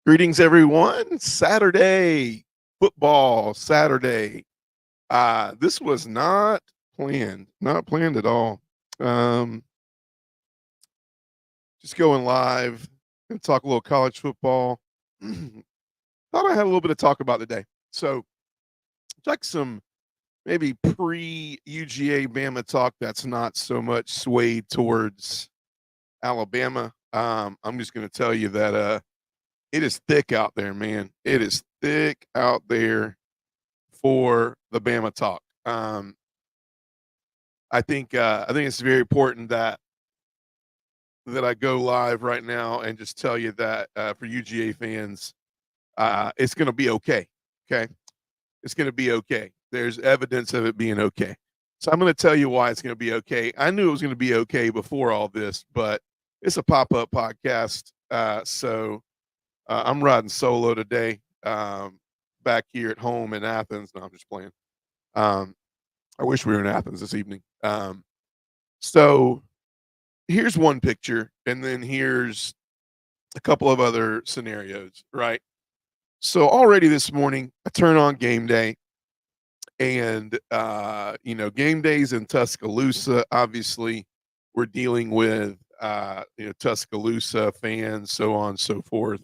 Greetings, everyone. Saturday, football Saturday. This was not planned at all. Um, just going live and talk a little college football. Thought I had a little bit of talk about today. So, like some maybe pre UGA Bama talk that's not so much swayed towards Alabama. I'm just going to tell you that it is thick out there, man. It is thick out there for the Bama talk. I think it's very important that I go live right now and just tell you that for UGA fans, it's going to be okay. Okay, it's going to be okay. There's evidence of it being okay. So I'm going to tell you why it's going to be okay. I knew it was going to be okay before all this, but it's a pop-up podcast, so I'm riding solo today. Back here at home in Athens. No, I'm just playing. I wish we were in Athens this evening. So here's one picture, and then here's a couple of other scenarios, right? So already this morning, I turn on game day, and game days in Tuscaloosa. Obviously, we're dealing with Tuscaloosa fans, so on and so forth.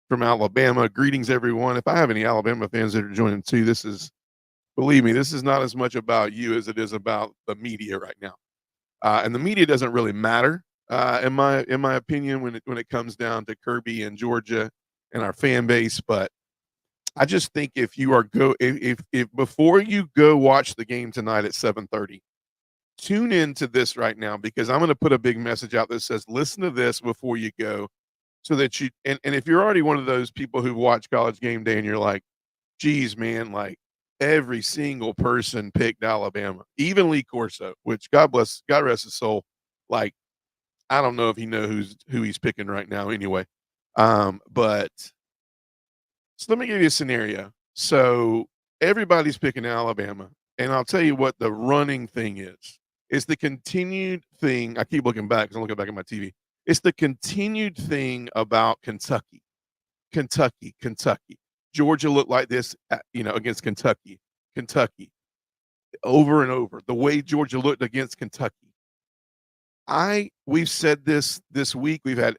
From Alabama. Greetings, everyone. If I have any Alabama fans that are joining too, believe me, this is not as much about you as it is about the media right now. And the media doesn't really matter, in my opinion, when it comes down to Kirby and Georgia and our fan base. But I just think if before you go watch the game tonight at 7:30, tune into this right now, because I'm going to put a big message out that says, listen to this before you go. So that you and if you're already one of those people who watch College Game Day and you're like, geez, man, like every single person picked Alabama, even Lee Corso, which God rest his soul. Like, I don't know if he knows who he's picking right now anyway. But so let me give you a scenario. So everybody's picking Alabama, and I'll tell you what the running thing is. It's the continued thing. I keep looking back because I'm looking back at my TV. It's the continued thing about Kentucky. Georgia looked like this, against Kentucky. Over and over. The way Georgia looked against Kentucky. We've said this week. We've had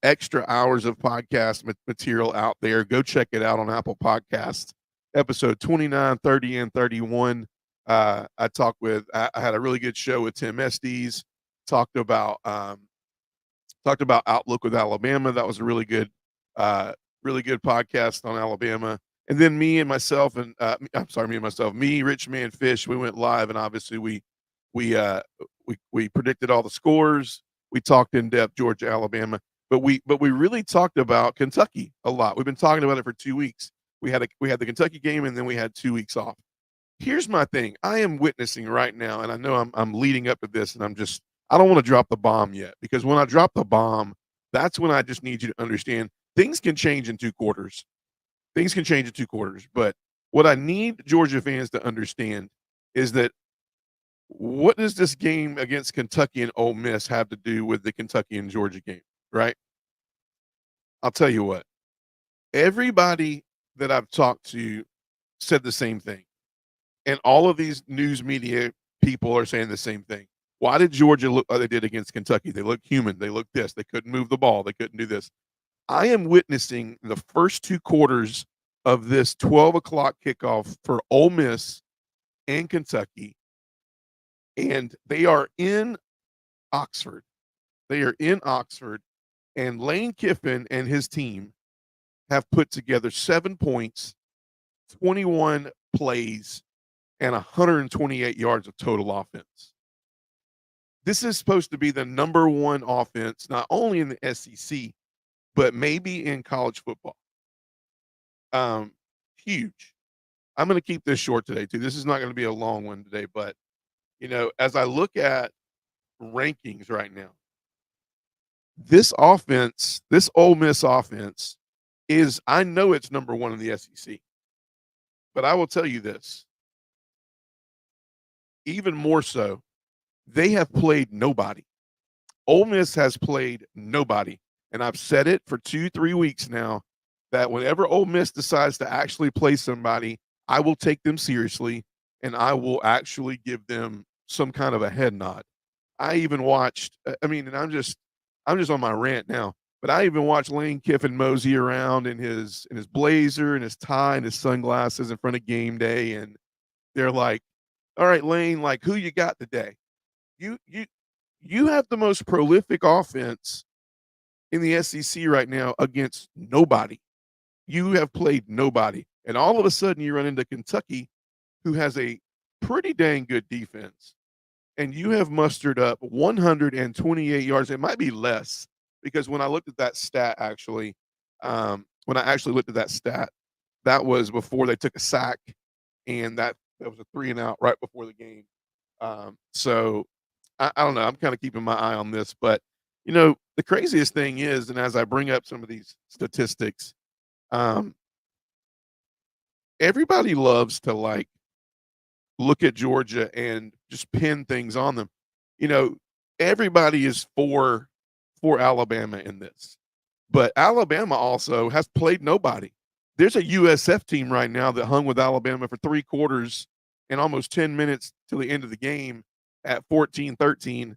extra hours of podcast material out there. Go check it out on Apple Podcasts. Episode 29, 30, and 31. I had a really good show with Tim Estes. Talked about Outlook with Alabama. That was a really good podcast on Alabama. And then me, Rich Man Fish, we went live, and obviously we predicted all the scores. We talked in depth Georgia, Alabama, but we really talked about Kentucky a lot. We've been talking about it for 2 weeks. We had the Kentucky game, and then we had 2 weeks off. Here's my thing. I am witnessing right now, and I know I'm leading up to this, and I don't want to drop the bomb yet, because when I drop the bomb, that's when I just need you to understand things can change in 2 quarters. But what I need Georgia fans to understand is that what does this game against Kentucky and Ole Miss have to do with the Kentucky and Georgia game, right? I'll tell you what. Everybody that I've talked to said the same thing. And all of these news media people are saying the same thing. Why did Georgia look like they did against Kentucky? They look human. They look this. They couldn't move the ball. They couldn't do this. I am witnessing the first 2 quarters of this 12 o'clock kickoff for Ole Miss and Kentucky, and they are in Oxford. And Lane Kiffin and his team have put together 7 points, 21 plays, and 128 yards of total offense. This is supposed to be the number 1 offense, not only in the SEC, but maybe in college football. Huge. I'm going to keep this short today, too. This is not going to be a long one today, but, as I look at rankings right now, this Ole Miss offense I know it's number 1 in the SEC, but I will tell you this. Even more so, they have played nobody. Ole Miss has played nobody. And I've said it for 2-3 weeks now that whenever Ole Miss decides to actually play somebody, I will take them seriously and I will actually give them some kind of a head nod. I even watched, I mean, and I'm just on my rant now, but I even watched Lane Kiffin mosey around in his blazer and his tie and his sunglasses in front of game day, and they're like, "All right, Lane, like who you got today? You you you have the most prolific offense in the SEC right now against nobody. You have played nobody, and all of a sudden you run into Kentucky, who has a pretty dang good defense, and you have mustered up 128 yards. It might be less because when I looked at that stat, actually, when I actually looked at that stat, that was before they took a sack, and that was a 3 and out right before the game. So I don't know. I'm kind of keeping my eye on this, but the craziest thing is, and as I bring up some of these statistics, um, everybody loves to like look at Georgia and just pin things on them. You know, everybody is for Alabama in this, but Alabama also has played nobody. There's a USF team right now that hung with Alabama for 3 quarters and almost 10 minutes till the end of the game at 14-13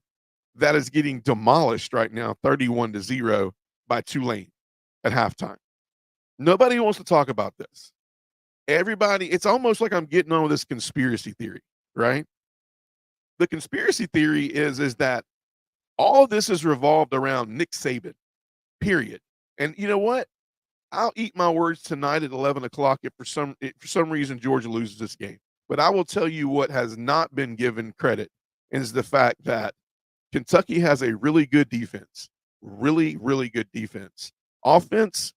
that is getting demolished right now 31-0 by Tulane at halftime. Nobody wants to talk about this. Everybody, it's almost like I'm getting on with this conspiracy theory, right? The conspiracy theory is that all of this is revolved around Nick Saban, period. And you know what? I'll eat my words tonight at 11 o'clock if for some reason Georgia loses this game. But I will tell you what has not been given credit is the fact that Kentucky has a really good defense, really, really good defense. Offense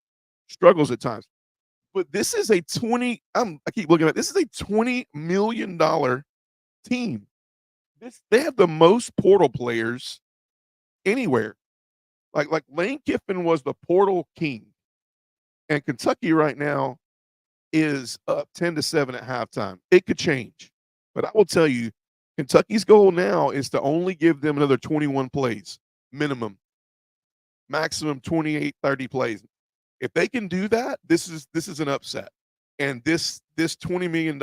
struggles at times, but this is a 20. I keep looking at this is a $20 million team. They have the most portal players anywhere. Like Lane Kiffin was the portal king, and Kentucky right now is up 10-7 at halftime. It could change, but I will tell you, Kentucky's goal now is to only give them another 21 plays minimum, maximum 28, 30 plays. If they can do that, this is an upset, and this $20 million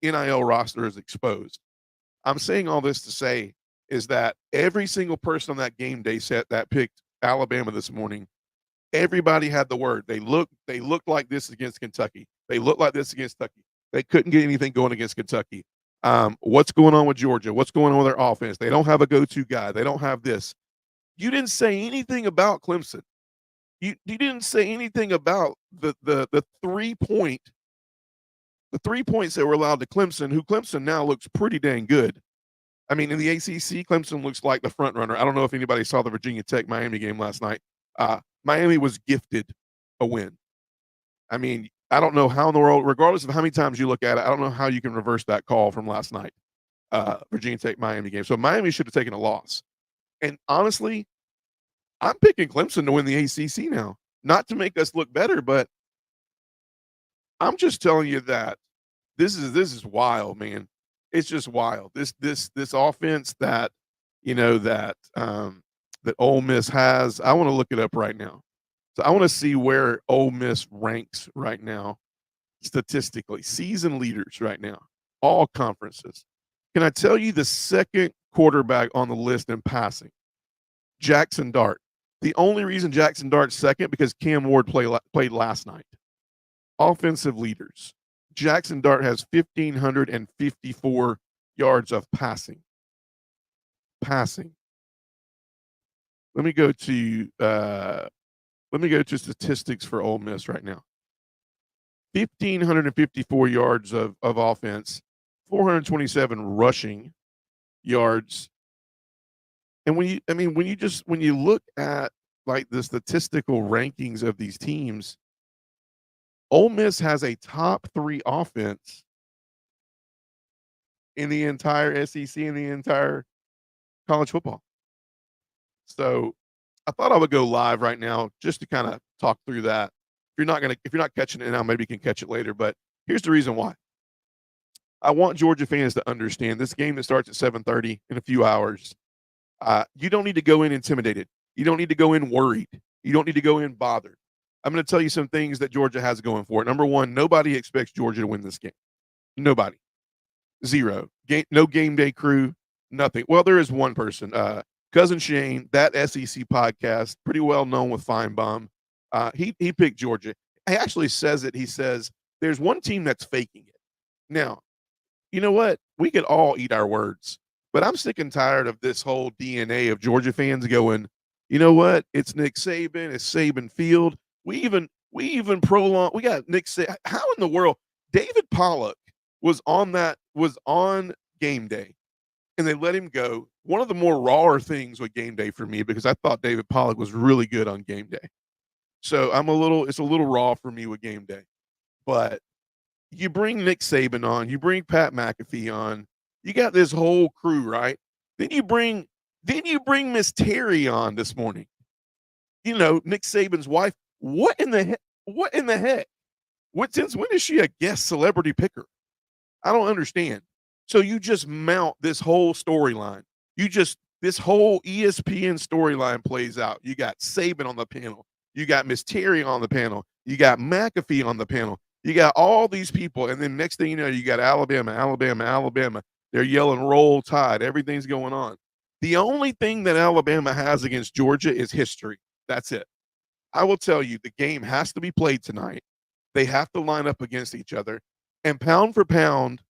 NIL roster is exposed. I'm saying all this to say is that every single person on that game day set that picked Alabama this morning, everybody had the word. They looked like this against Kentucky. They looked like this against Kentucky. They couldn't get anything going against Kentucky. What's going on with Georgia? What's going on with their offense? They don't have a go-to guy. They don't have this. You didn't say anything about Clemson. You didn't say anything about the 3 points that were allowed to Clemson, who Clemson now looks pretty dang good. I mean, in the ACC, Clemson looks like the front runner. I don't know if anybody saw the Virginia Tech Miami game last night. Miami was gifted a win. I mean, I don't know how in the world, regardless of how many times you look at it, I don't know how you can reverse that call from last night, Virginia Tech Miami game. So Miami should have taken a loss. And honestly, I'm picking Clemson to win the ACC now. Not to make us look better, but I'm just telling you that this is wild, man. It's just wild. This offense that that Ole Miss has. I want to look it up right now. So I want to see where Ole Miss ranks right now statistically. Season leaders right now, all conferences. Can I tell you the second quarterback on the list in passing? Jackson Dart. The only reason Jackson Dart's second because Cam Ward played last night. Offensive leaders. Jackson Dart has 1,554 yards of passing. Let me go to statistics for Ole Miss right now. 1,554 yards of offense, 427 rushing yards. And when you look at like the statistical rankings of these teams, Ole Miss has a top 3 offense in the entire SEC and the entire college football. So I thought I would go live right now just to kind of talk through that. If you're not catching it now, maybe you can catch it later. But here's the reason why. I want Georgia fans to understand this game that starts at 7:30 in a few hours. You don't need to go in intimidated. You don't need to go in worried. You don't need to go in bothered. I'm going to tell you some things that Georgia has going for it. Number one, nobody expects Georgia to win this game. Nobody. Zero. No game day crew. Nothing. Well, there is one person. Cousin Shane, that SEC podcast, pretty well known with Feinbaum. He picked Georgia. He actually says it. He says there's one team that's faking it. Now, you know what? We could all eat our words, but I'm sick and tired of this whole DNA of Georgia fans going, you know what? It's Nick Saban. It's Saban Field. We even prolong. We got Nick Saban. How in the world? David Pollock was on game day, and they let him go. One of the more rawer things with game day for me, because I thought David Pollock was really good on game day. So it's a little raw for me with game day. But you bring Nick Saban on, you bring Pat McAfee on, you got this whole crew, right? Then you bring Miss Terry on this morning. You know, Nick Saban's wife. What in the heck? Since when is she a guest celebrity picker? I don't understand. So you just mount this whole storyline. This whole ESPN storyline plays out. You got Saban on the panel. You got Miss Terry on the panel. You got McAfee on the panel. You got all these people. And then next thing you know, you got Alabama. They're yelling roll tide. Everything's going on. The only thing that Alabama has against Georgia is history. That's it. I will tell you, the game has to be played tonight. They have to line up against each other. And pound for pound,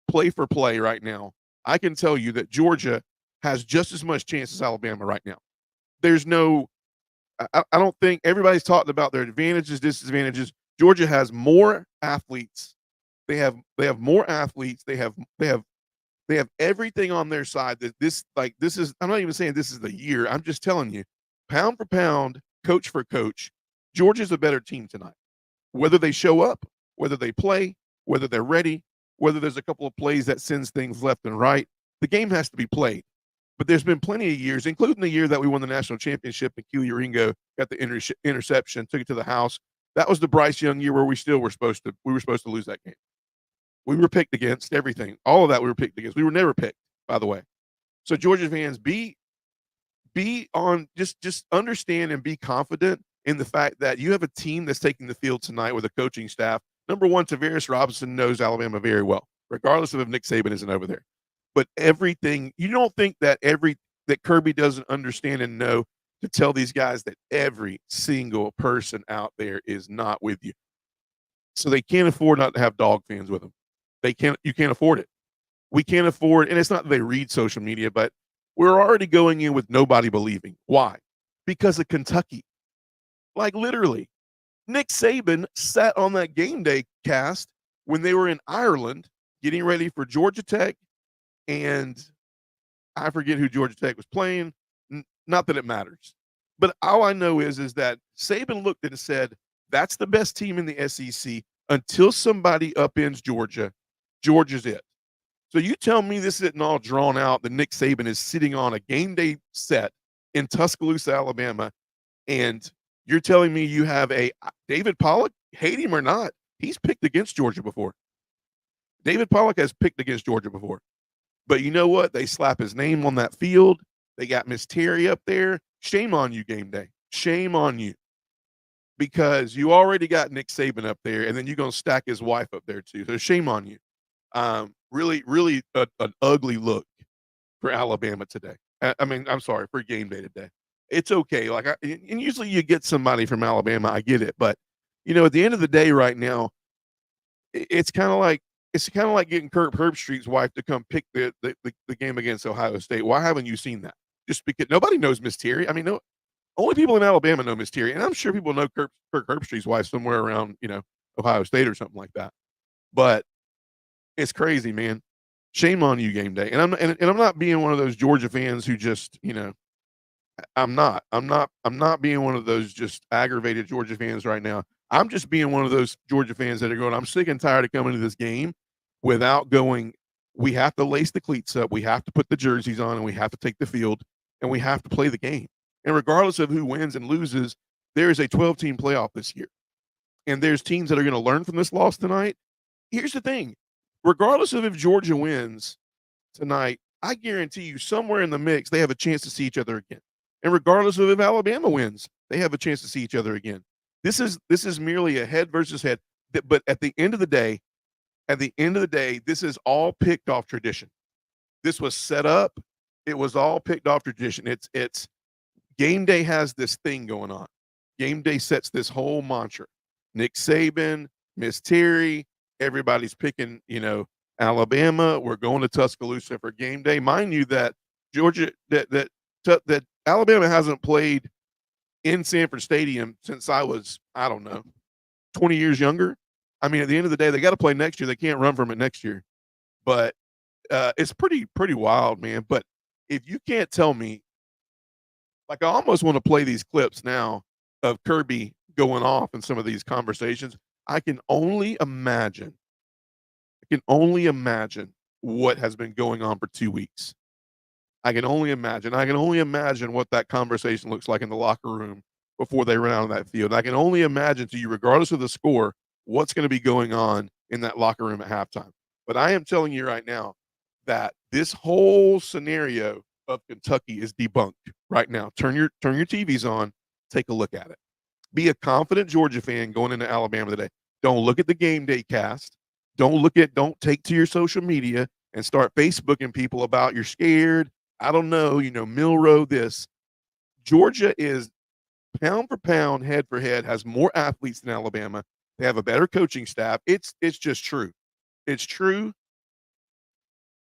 play for play right now, I can tell you that Georgia has just as much chance as Alabama right now. There's no – I don't think – everybody's talking about their advantages, disadvantages. Georgia has more athletes. They have more athletes. They have everything on their side. That this is – I'm not even saying this is the year. I'm just telling you, pound for pound, coach for coach, Georgia's a better team tonight. Whether they show up, whether they play, whether they're ready, whether there's a couple of plays that sends things left and right, the game has to be played. But there's been plenty of years, including the year that we won the national championship and Keely Ringo got the interception, took it to the house. That was the Bryce Young year where we were supposed to lose that game. We were picked against everything. All of that we were picked against. We were never picked, by the way. So Georgia fans, just understand and be confident in the fact that you have a team that's taking the field tonight with a coaching staff. Number one, Tavares Robinson knows Alabama very well, regardless of if Nick Saban isn't over there. But everything, you don't think that Kirby doesn't understand and know to tell these guys that every single person out there is not with you. So they can't afford not to have dog fans with them. You can't afford it. We can't afford, and it's not that they read social media, but we're already going in with nobody believing. Why? Because of Kentucky. Like literally, Nick Saban sat on that game day cast when they were in Ireland getting ready for Georgia Tech, and I forget who Georgia Tech was playing. Not that it matters. But all I know is that Saban looked and said, that's the best team in the SEC until somebody upends Georgia. Georgia's it. So you tell me this isn't all drawn out that Nick Saban is sitting on a game day set in Tuscaloosa, Alabama, and you're telling me you have a David Pollock, hate him or not, he's picked against Georgia before. David Pollock has picked against Georgia before. But you know what? They slap his name on that field. They got Miss Terry up there. Shame on you, game day. Shame on you. Because you already got Nick Saban up there, and then you're going to stack his wife up there too. So shame on you. Really an ugly look for Alabama today. I mean, I'm sorry, for game day today. It's okay. And usually you get somebody from Alabama. I get it. But, you know, at the end of the day right now, it's kind of like getting Kurt Herbstreit's wife to come pick the game against Ohio State. Why haven't you seen that? Just because nobody knows Miss Terry. I mean, no, only people in Alabama know Miss Terry. And I'm sure people know Kurt Herbstreit's wife somewhere around, Ohio State or something like that. But it's crazy, man. Shame on you, game day. And I'm not being one of those Georgia fans who just, I'm not being one of those just aggravated Georgia fans right now. I'm just being one of those Georgia fans that are going, I'm sick and tired of coming to this game without going, we have to lace the cleats up, we have to put the jerseys on, and we have to take the field, and we have to play the game. And regardless of who wins and loses, there is a 12-team playoff this year. And there's teams that are going to learn from this loss tonight. Here's the thing. Regardless of if Georgia wins tonight, I guarantee you somewhere in the mix, they have a chance to see each other again. And regardless of if Alabama wins, they have a chance to see each other again. This is merely a head versus head. But at the end of the day, this is all picked off tradition. This was set up. It was all picked off tradition. It's game day has this thing going on. Game day sets this whole mantra. Nick Saban, Miss Terry, everybody's picking, Alabama. We're going to Tuscaloosa for game day. Mind you that Georgia that Alabama hasn't played in Sanford Stadium since I don't know, 20 years younger. I mean, at the end of the day, they got to play next year. They can't run from it next year. But it's pretty wild, man. But if you can't tell me, like, I almost want to play these clips now of Kirby going off in some of these conversations. I can only imagine. I can only imagine what has been going on for 2 weeks. I can only imagine. I can only imagine what that conversation looks like in the locker room before they run out of that field. I can only imagine to you, regardless of the score, what's going to be going on in that locker room at halftime. But I am telling you right now that this whole scenario of Kentucky is debunked right now. Turn your TVs on, take a look at it. Be a confident Georgia fan going into Alabama today. Don't look at the game day cast. Don't take to your social media and start Facebooking people about you're scared. I don't know, Milrow this. Georgia is pound for pound, head for head, has more athletes than Alabama. They have a better coaching staff. It's just true. It's true.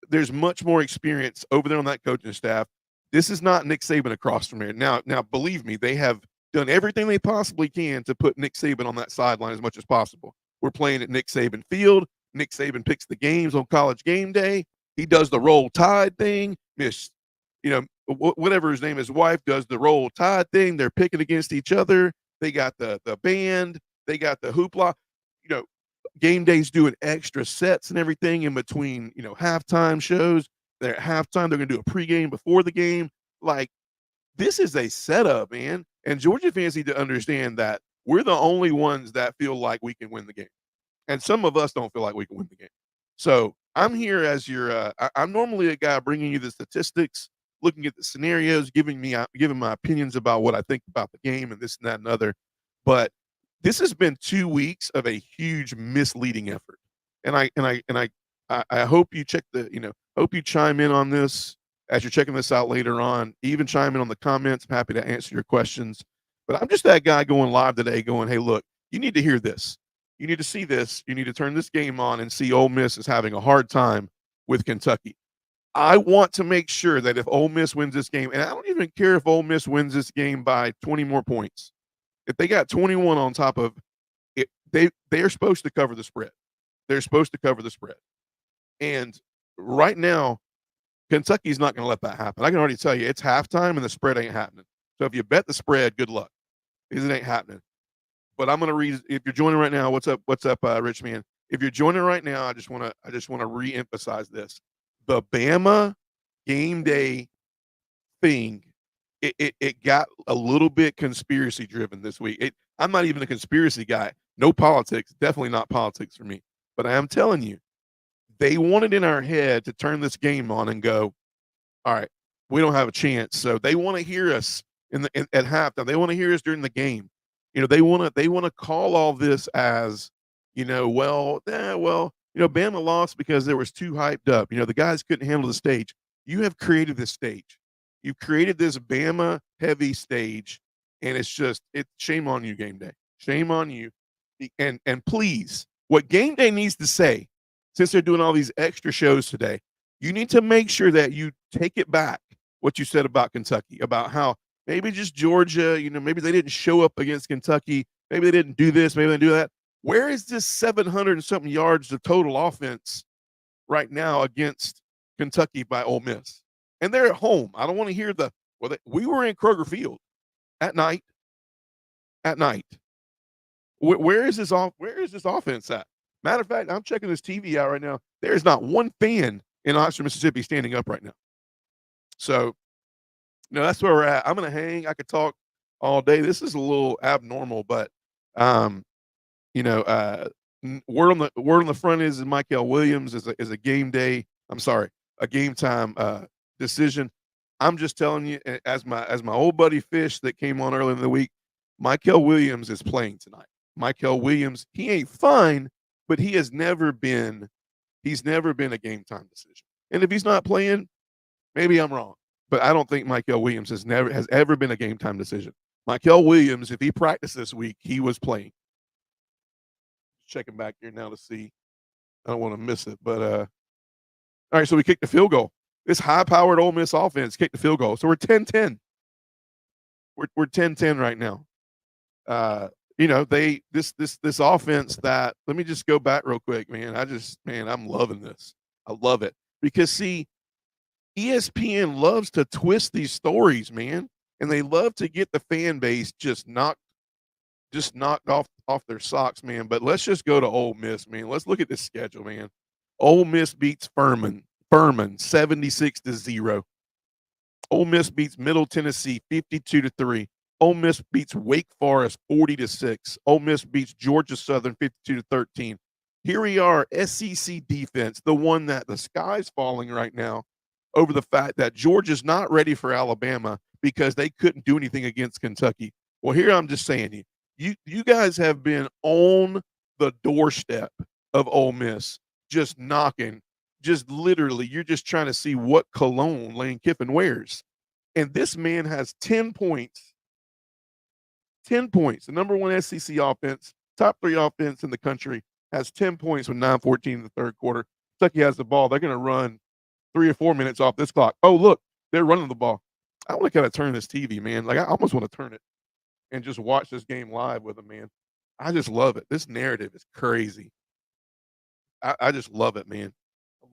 There's much more experience over there on that coaching staff. This is not Nick Saban across from here. Now, believe me, they have done everything they possibly can to put Nick Saban on that sideline as much as possible. We're playing at Nick Saban Field. Nick Saban picks the games on College game day. He does the roll tide thing. Whatever his name, his wife does the roll tide thing. They're picking against each other. They got the band. They got the hoopla. Game day's doing extra sets and everything in between, halftime shows. They're at halftime. They're going to do a pregame before the game. Like, this is a setup, man. And Georgia fans need to understand that we're the only ones that feel like we can win the game. And some of us don't feel like we can win the game. So I'm here as I'm normally a guy bringing you the statistics, looking at the scenarios, giving my opinions about what I think about the game and this and that and other. But this has been 2 weeks of a huge misleading effort. And I hope you hope you chime in on this as you're checking this out later on. Even chime in on the comments. I'm happy to answer your questions. But I'm just that guy going live today going, hey, look, you need to hear this. You need to see this. You need to turn this game on and see Ole Miss is having a hard time with Kentucky. I want to make sure that if Ole Miss wins this game, and I don't even care if Ole Miss wins this game by 20 more points. If they got 21 on top of it, they're supposed to cover the spread. They're supposed to cover the spread. And right now, Kentucky's not going to let that happen. I can already tell you it's halftime and the spread ain't happening. So if you bet the spread, good luck, because it ain't happening. But I'm going to read. If you're joining right now, what's up, Rich Man? If you're joining right now, I just want to reemphasize this: the Bama game day thing. It got a little bit conspiracy driven this week. I'm not even a conspiracy guy. No politics. Definitely not politics for me. But I am telling you, they wanted in our head to turn this game on and go, all right, we don't have a chance. So they want to hear us at halftime. They want to hear us during the game. They want to call all this as, Bama lost because there was too hyped up. The guys couldn't handle the stage. You have created this stage. You've created this Bama heavy stage, and it's shame on you, game day. Shame on you. And please, what game day needs to say, since they're doing all these extra shows today, you need to make sure that you take it back, what you said about Kentucky, about how maybe just Georgia, maybe they didn't show up against Kentucky. Maybe they didn't do this. Maybe they didn't do that. Where is this 700 and something yards of total offense right now against Kentucky by Ole Miss? And they're at home. I don't want to hear we were in Kroger Field at night. Where is this offense at? Matter of fact, I'm checking this TV out right now. There is not one fan in Oxford, Mississippi standing up right now. So, that's where we're at. I'm going to hang. I could talk all day. This is a little abnormal, but, word on the front is Michael Williams is a game day. I'm sorry, a game time decision. I'm just telling you, as my old buddy Fish that came on earlier in the week, Mykel Williams is playing tonight. Mykel Williams, he ain't fine, but he's never been a game time decision. And if he's not playing, maybe I'm wrong. But I don't think Mykel Williams has ever been a game time decision. Mykel Williams, if he practiced this week, he was playing. Checking back here now to see. I don't want to miss it. But all right, so we kicked the field goal. This high-powered Ole Miss offense kicked the field goal. So we're 10-10. We're 10-10 right now. This offense that, let me just go back real quick, man. I'm loving this. I love it. Because see, ESPN loves to twist these stories, man. And they love to get the fan base just knocked off their socks, man. But let's just go to Ole Miss, man. Let's look at this schedule, man. Ole Miss beats Furman 76-0. Ole Miss beats Middle Tennessee 52-3. Ole Miss beats Wake Forest 40-6. Ole Miss beats Georgia Southern 52-13. Here we are, SEC defense, the one that the sky's falling right now over the fact that Georgia's not ready for Alabama because they couldn't do anything against Kentucky. Well, here I'm just saying, you guys have been on the doorstep of Ole Miss, just knocking, just literally, you're just trying to see what cologne Lane Kiffin wears. And this man has 10 points. 10 points. The number one SEC offense, top 3 offense in the country, has 10 points with 9:14 in the third quarter. Kentucky has the ball. They're going to run 3 or 4 minutes off this clock. Oh, look, they're running the ball. I want to kind of turn this TV, man. Like, I almost want to turn it and just watch this game live with them, man. I just love it. This narrative is crazy. I just love it, man.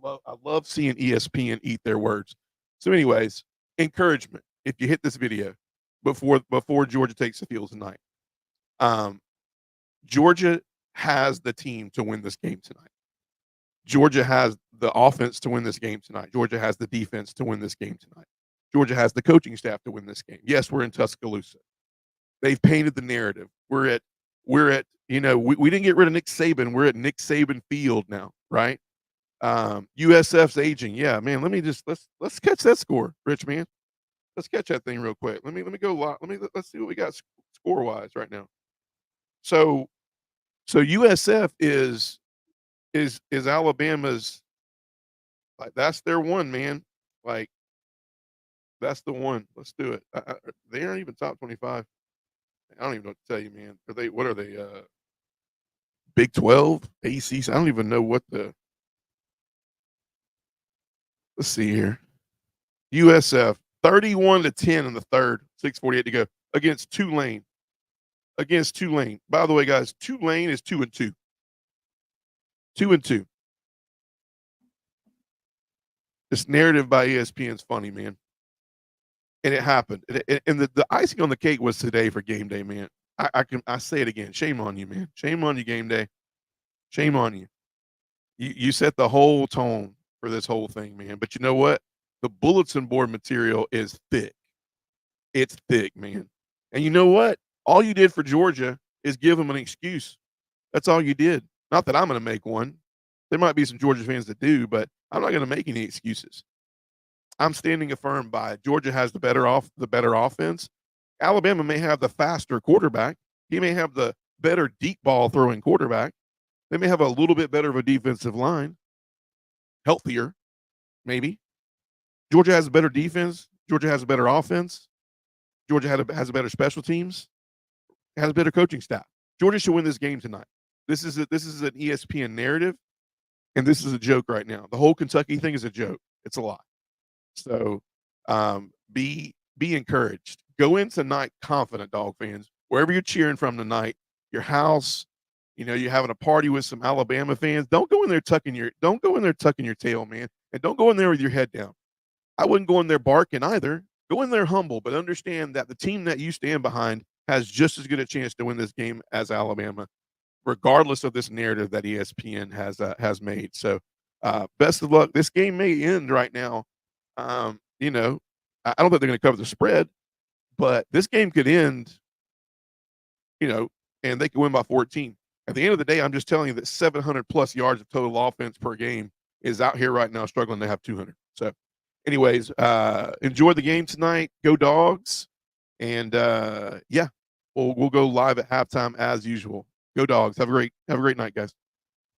I love seeing ESPN eat their words. So, anyways, encouragement. If you hit this video before Georgia takes the field tonight, Georgia has the team to win this game tonight. Georgia has the offense to win this game tonight. Georgia has the defense to win this game tonight. Georgia has the coaching staff to win this game. Yes, we're in Tuscaloosa. They've painted the narrative. We're at we didn't get rid of Nick Saban. We're at Nick Saban Field now, right? USF's aging. Yeah, man. Let's catch that score, Rich, man. Let's catch that thing real quick. Let me go. Let's see what we got score wise right now. So USF is Alabama's, like, that's their one, man. Like, that's the one. Let's do it. They aren't even top 25. I don't even know what to tell you, man. What are they? Big 12, ACC. I don't even know what the. Let's see here. USF 31-10 in the third, 6:48 to go against Tulane. By the way, guys, Tulane is 2-2. 2-2. This narrative by ESPN is funny, man. And it happened. And the icing on the cake was today for game day, man. I say it again. Shame on you, man. Shame on you, game day. Shame on you. You set the whole tone for this whole thing, man. But you know what? The bulletin board material is thick. It's thick, man. And you know what? All you did for Georgia is give them an excuse. That's all you did. Not that I'm going to make one. There might be some Georgia fans that do, but I'm not going to make any excuses. I'm standing affirmed by Georgia has the better offense. Alabama may have the faster quarterback. He may have the better deep ball throwing quarterback. They may have a little bit better of a defensive line. Healthier, maybe. Georgia has a better defense. Georgia has a better offense. Georgia has a better special teams. Has a better coaching staff. Georgia should win this game tonight. This is an ESPN narrative, and this is a joke right now. The whole Kentucky thing is a joke. It's a lie. So be encouraged. Go in tonight confident, Dog fans. Wherever you're cheering from tonight, your house, you're having a party with some Alabama fans. Don't go in there tucking your tail, man. And don't go in there with your head down. I wouldn't go in there barking either. Go in there humble, but understand that the team that you stand behind has just as good a chance to win this game as Alabama, regardless of this narrative that ESPN has made. So best of luck. This game may end right now. I don't think they're going to cover the spread, but this game could end, and they could win by 14. At the end of the day, I'm just telling you that 700 plus yards of total offense per game is out here right now struggling to have 200. So anyways, enjoy the game tonight. Go Dogs. And yeah, we'll go live at halftime as usual. Go Dogs. Have a great night, guys.